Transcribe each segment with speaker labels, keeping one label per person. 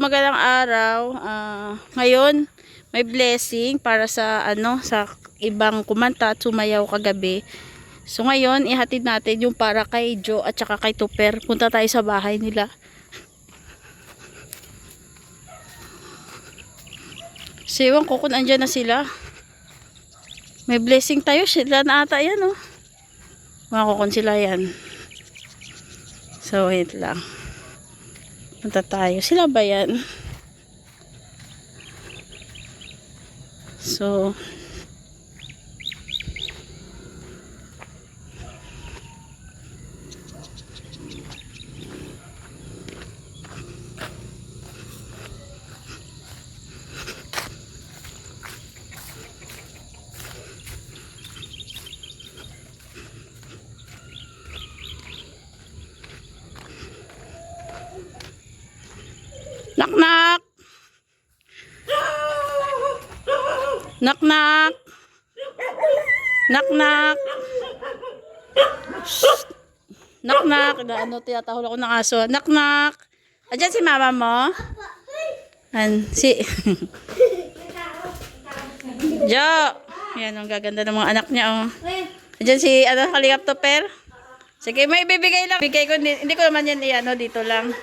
Speaker 1: magandang araw. Ngayon, may blessing para sa sa ibang kumanta at sumayaw kagabi. So ngayon, ihatid natin yung para kay Joe at saka kay Tuper. Punta tayo sa bahay nila. So ewan ko kung andyan na sila. May blessing tayo. Sila na ata yan, oh. Makakukon sila yan. So wait lang. Punta tayo. Sila ba yan? So, knock knock. Knock knock. Knock knock. Shh. Knock knock. Tiyatahol ako ng aso. Knock knock. Andiyan si mama mo? Jo. Yan, ang gaganda ng mga anak niya, oh. Andiyan si Kalingap Tuper. Sige, may bibigay lang. Bigay ko, hindi ko naman yan dito lang.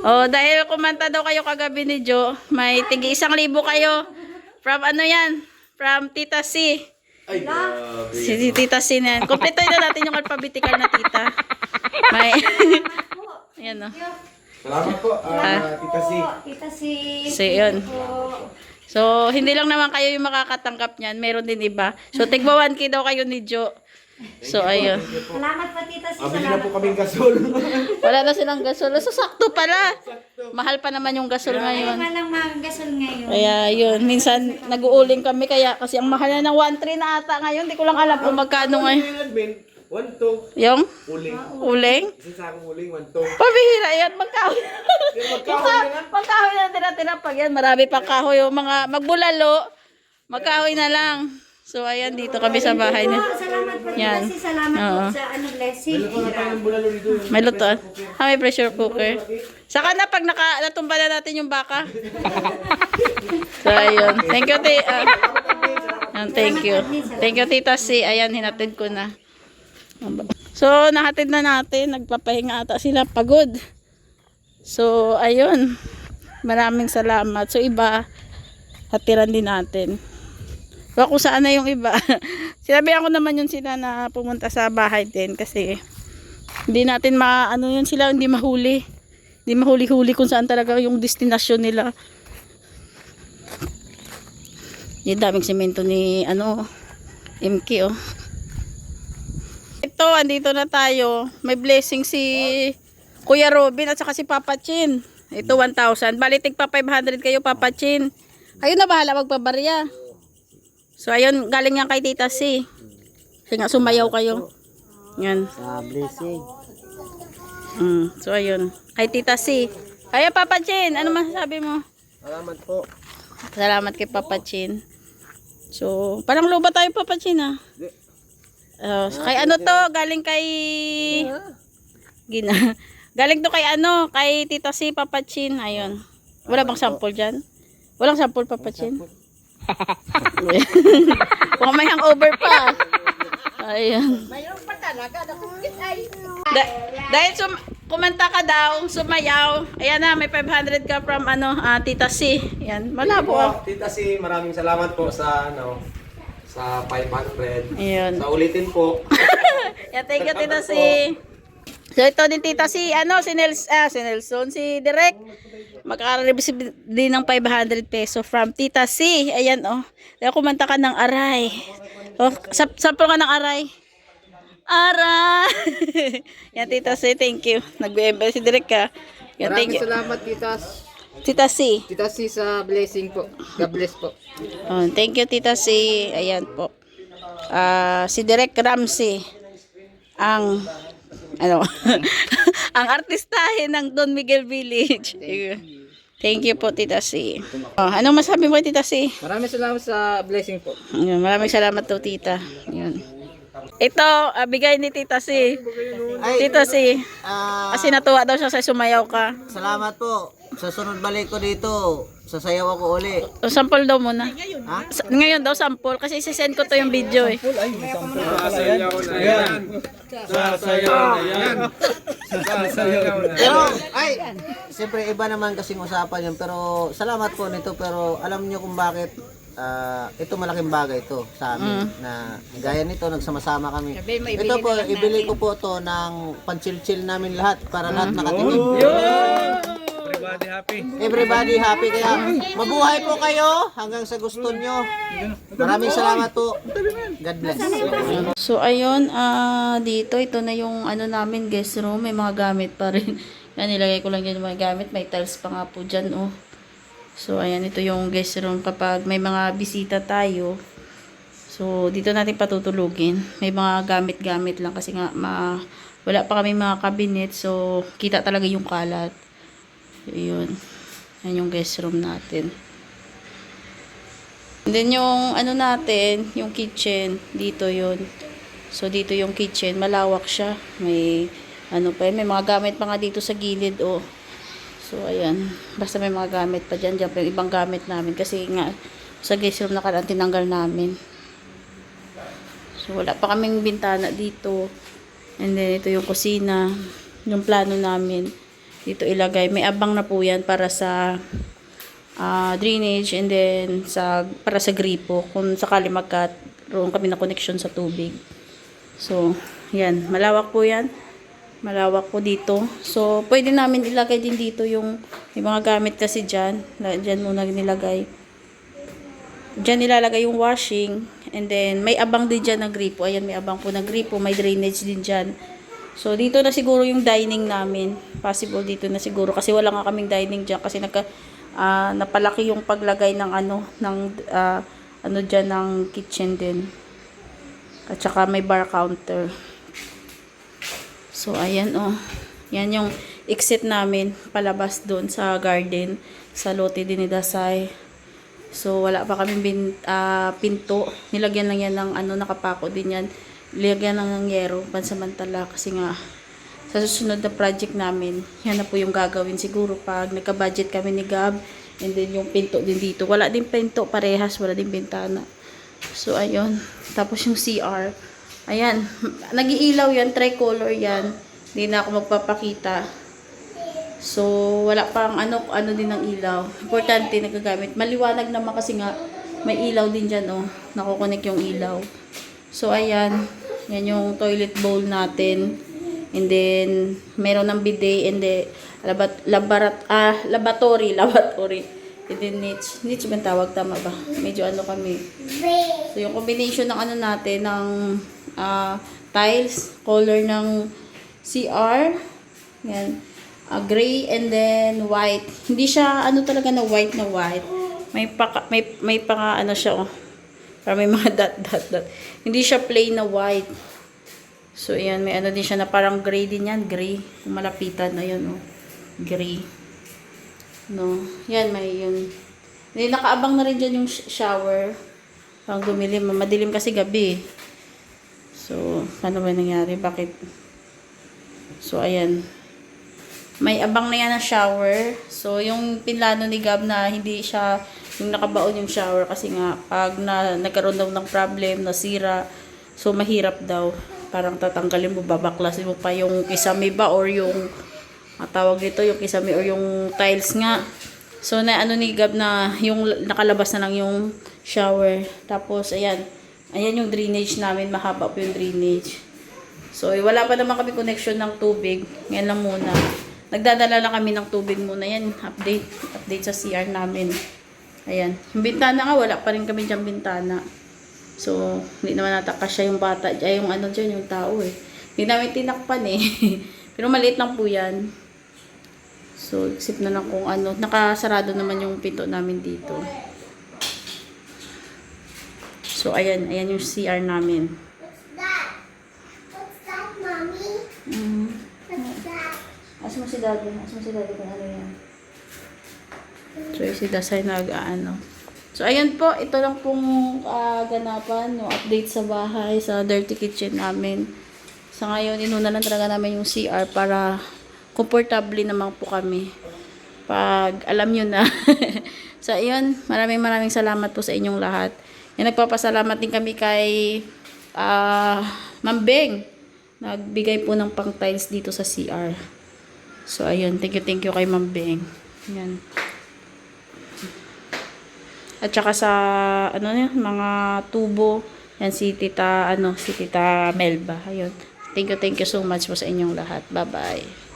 Speaker 1: Oh, dahil kumanta daw kayo kagabi ni Jo, may tigi 1,000 kayo. From yan? From Tita C.
Speaker 2: Ay,
Speaker 1: Si Tita C na yan. Kompleto na natin yung alphabetical na tita. May ayan, oh.
Speaker 2: salamat po, Tita C.
Speaker 3: Tita C.
Speaker 1: So, yun. So, hindi lang naman kayo yung makakatanggap niyan. Meron din iba. So, tigba 1K daw kayo ni Jo. So, ayun.
Speaker 3: Salamat po, Tita C.
Speaker 2: Bili na po kaming gasol.
Speaker 1: Wala na silang gasol. So, sakto pala. Mahal pa naman yung gasol ngayon.
Speaker 3: Ay, malang mga gasol ngayon.
Speaker 1: Kaya yun, minsan nag-uuling kami kasi ang mahal na ng 1,300 na ata ngayon. Hindi ko lang alam kung magkano ngayon.
Speaker 2: 1-2.
Speaker 1: Yung
Speaker 2: Uling.
Speaker 1: uling?
Speaker 2: Isa sa akong uling, 1-2.
Speaker 1: Pabihira yan, magkahoy.
Speaker 2: Magkahoy na lang.
Speaker 1: Magkahoy na tira-tira pag yan. Marami pa kahoy. Yung mga magbulalo, magkahoy na lang. So ayan, dito kami sa bahay niya.
Speaker 3: Salamat po, Tita
Speaker 1: Yan.
Speaker 3: C. Salamat
Speaker 1: Oo.
Speaker 3: po sa blessing.
Speaker 2: Ano na tayo ng bulalo dito?
Speaker 1: May luto. May pressure cooker. Saka na pag natumba na natin yung baka. So ayun. Thank you, thank you. Thank you, Tita C. Ayan, hinatid ko na. So, nahatid na natin. Nagpapahinga ata sila. Pagod. So, ayun. Maraming salamat. So, iba, hatiran din natin. So, kung saan na yung iba. Sinabihan ko naman yun sila na pumunta sa bahay din. Kasi, hindi natin yun sila, hindi mahuli. Hindi mahuli-huli kung saan talaga yung destinasyon nila. Yung daming semento ni, MK, oh. Ito, andito na tayo. May blessing si Kuya Robin at saka si Papa Chin. Ito 1,000. Balitig pa 500 kayo, Papa Chin. Kayo na bahala magpabarya. So, ayun, galing yan kay Tita C. Kasi nga, sumayaw kayo. Yan.
Speaker 4: Sa blessing.
Speaker 1: So, ayun. Kay Tita C. Kaya, Papa Chin, ano masasabi mo?
Speaker 4: Salamat po.
Speaker 1: Salamat kay Papa Chin. So, parang luba tayo, Papa Chin, ah. Kay to, galing kay galing to kay kay Tita C, Papa Chin. Ayun. Wala bang sample dyan? Walang sample, Papa Chin? Kung may hangover pa. Ayun.
Speaker 3: Mayroon pa talaga.
Speaker 1: Dahil kumanta ka daw, sumayaw. Ayan na, may 500 ka from Tita C. Ayan, malabo, ah.
Speaker 2: Tita C, maraming salamat po sa sa 500.
Speaker 1: Ayun.
Speaker 2: Sa ulitin po.
Speaker 1: Yeah, thank you, Tita C. So, ito din, Tita C, si Nelson, si Direk. Makaka-receive din ng 500 peso from Tita C. Ayan, oh. Kaya kumanta ka ng aray. Oh, sample ka ng aray. Aray! Yan, Tita C, thank you. Nag-BMB si Direk, ka. Yan, thank you.
Speaker 4: Salamat
Speaker 1: Tita C.
Speaker 4: Tita C sa blessing po. God bless po.
Speaker 1: Oh, thank you, Tita C. Ayan po. Si Direk Ramsey ang ang artistahin ng Don Miguel Village. Thank you po, Tita C. Oh, anong masabi mo, Tita C?
Speaker 4: Maraming salamat sa blessing po.
Speaker 1: Ayan, maraming salamat to, Tita. Ayan. Ito, bigay ni Tita C. Tita C. Kasi natuwa daw siya sa sumayaw ka.
Speaker 4: Salamat po.
Speaker 5: sa sunod balik ko dito, sasayaw ako uli.
Speaker 1: O, sample daw muna.
Speaker 5: Ha?
Speaker 1: Ngayon daw sample kasi isi-send ko to yung video eh.
Speaker 5: Pero, ay, siyempre iba naman kasing usapan yun. Pero, salamat po nito. Pero, alam niyo kung bakit ito malaking bagay ito sa amin. Na gaya nito, nagsama-sama kami. Ito po, ibili ko po to ng panchil-chill namin lahat para lahat nakatikim. Everybody happy. Kaya, mabuhay po kayo hanggang sa gusto nyo. Maraming salamat po. God bless.
Speaker 1: So ayun, dito ito na yung ano namin guest room, may mga gamit pa rin. Yan, nilagay ko lang dyan yung mga gamit, may tiles pa nga po dyan oh. So ayan, ito yung guest room kapag may mga bisita tayo. So dito natin patutulugin. May mga gamit-gamit lang kasi nga wala pa kami mga cabinet, so kita talaga yung kalat. Ayun. Yan yung guest room natin. And then yung ano natin, yung kitchen, dito yun. So dito yung kitchen, malawak siya. May ano pa yun, may mga gamit pa nga dito sa gilid oh. So ayan, basta may mga gamit pa dyan, yung ibang gamit namin kasi nga sa guest room nakaraan tinanggal namin. So wala pa kaming bintana dito. And then ito yung kusina, yung plano namin. Dito ilagay, may abang na po yan para sa drainage and then para sa gripo kung sakali magkaroon kami na connection sa tubig. So, yan, malawak po yan. Malawak po dito. So, pwede namin ilagay din dito yung mga gamit kasi dyan. Dyan muna nilagay. Dyan nilalagay yung washing. And then, may abang din dyan na gripo. Ayan, may abang po na gripo. May drainage din dyan. So, dito na siguro yung dining namin. Possible dito na siguro. Kasi wala nga kaming dining dyan. Kasi napalaki yung paglagay ng dyan ng kitchen din. At saka may bar counter. So, ayan oh. Yan yung exit namin palabas doon sa garden. Sa lote din ni Dasay. So, wala pa kaming pinto. Nilagyan lang yan ng nakapako din yan. Nilagyan lang ng yero, pansamantala. Kasi nga, sa susunod na project namin, yan na po yung gagawin siguro pag nagka-budget kami ni Gab. And then yung pinto din dito. Wala din pinto, parehas. Wala din bintana. So, ayun. Tapos yung CR. Ayan, nag-iilaw yan, tricolor yan. Hindi na ako magpapakita. So, wala pang ano din ng ilaw. Importante nagagamit. Maliwanag naman kasi nga, may ilaw din dyan, oh. Nakukunik yung ilaw. So, ayan. Yan yung toilet bowl natin. And then, meron ng bidet and then, laboratory. And then, niche ba tawag? Tama ba? Medyo ano kami. So, yung combination ng ano natin, ng tiles, color ng CR, yan, gray and then white. Hindi siya ano talaga na white. May paka ano siya oh. Para may mga dot. Hindi siya plain na white. So ayan, may ano din siya na parang gray din yan, gray. Kung malapitan, ayun oh. Gray. No, yan may yun. Hindi nakaabang na rin diyan yung shower. Pang dumilim, madilim kasi gabi. So, paano ba nangyari? Bakit? So, ayan. May abang na yan na shower. So, yung pinlano ni Gab na hindi siya yung nakabaon yung shower kasi nga pag nagkaroon daw ng problem, nasira, so mahirap daw. Parang tatanggalin mo, babaklasin mo pa yung kisame ba or yung tawag dito, yung kisame or yung tiles nga. So, na ano ni Gab na yung nakalabas na lang yung shower. Tapos, ayan. Ayan yung drainage namin. Mahaba po yung drainage. So, wala pa naman kami connection ng tubig. Ngayon lang muna. Nagdadala lang kami ng tubig muna. Yan, update sa CR namin. Ayan. Yung bintana nga, wala pa rin kami dyan bintana. So, hindi naman natakasya yung bata. Ay, yung ano dyan, yung tao eh. Hindi namin tinakpan eh. Pero maliit lang po yan. So, isip na lang kung ano. Nakasarado naman yung pinto namin dito. So, ayan yung CR namin.
Speaker 3: What's that, Mommy? What's that?
Speaker 1: Asa mo si Daddy kung ano yan. So, si Dasay nag-ano. So, ayan po. Ito lang pong ganapan. No, update sa bahay, sa dirty kitchen namin. Sa ngayon, inuna lang talaga namin yung CR para komportable naman po kami. pag alam nyo na. So, ayun, maraming salamat po sa inyong lahat. Yan, nagpapasalamat din kami kay Ma'am Beng. Nagbigay po ng pang tiles dito sa CR. So, ayun, thank you kay Ma'am Beng. Yan. At saka sa, mga tubo. Yan, si Tita Melba. Ayun. Thank you so much po sa inyong lahat. Bye-bye.